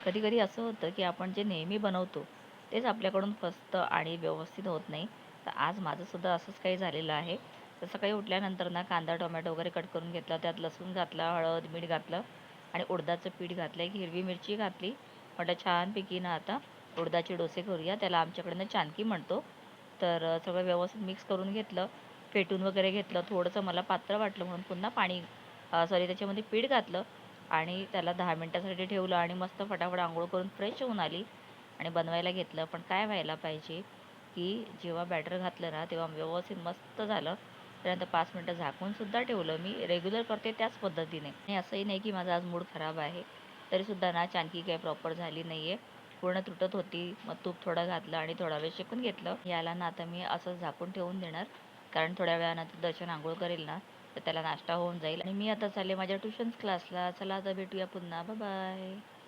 कधी कधी असं होतं की आपण जे नेहमी बनवतो तेच आपल्याकडून फसतं आणि व्यवस्थित होत नाही. तर आज माझं सुद्धा असंच काही झालेलं आहे. तर सकाळी उठल्यानंतर ना कांदा टोमॅटो वगैरे कट करून घेतला, त्यात लसूण घातला, हळद मीठ घातलं आणि उडदाचं पीठ घातलं, एक हिरवी मिरची घातली. म्हटलं छानपैकी ना आता उडदाचे डोसे करूया, त्याला आमच्याकडनं चाणकी म्हणतो. तर सगळं व्यवस्थित मिक्स करून घेतलं, फेटून वगैरे घेतलं. थोडंसं मला पातळ वाटलं म्हणून पुन्हा पाणी सॉरी त्याच्यामध्ये पीठ घातलं आणि त्याला 10 मिनिटासाठी ठेवलं आणि मस्त फटाफट अंघोळ करून फ्रेश होऊन आली आणि बनवायला घेतलं. पण काय व्हायला पाहिजे, की जेव्हा बॅटर घातलं ना, तेव्हा व्यवस्थित मस्त झालं. त्यानंतर 5 मिनिटं झाकूनसुद्धा ठेवलं. मी रेग्युलर करते त्याच पद्धतीने आणि असंही नाही की माझा आज मूड खराब आहे. तरीसुद्धा ना चाणकी काही प्रॉपर झाली नाही आहे. पूर्ण तुटत होती. मग तूप थोडं घातलं आणि थोडा वेळ शेकून घेतलं. याला ना आता मी असंच झाकून ठेवून देणार. कारण थोड्या वेळानंतर दर्शन अंघोळ करेल ना, तर त्याला नाश्ता होऊन जाईल आणि मी आता चालले माझ्या ट्युशन्स क्लासला. चला आता भेटूया पुन्हा. Bye bye.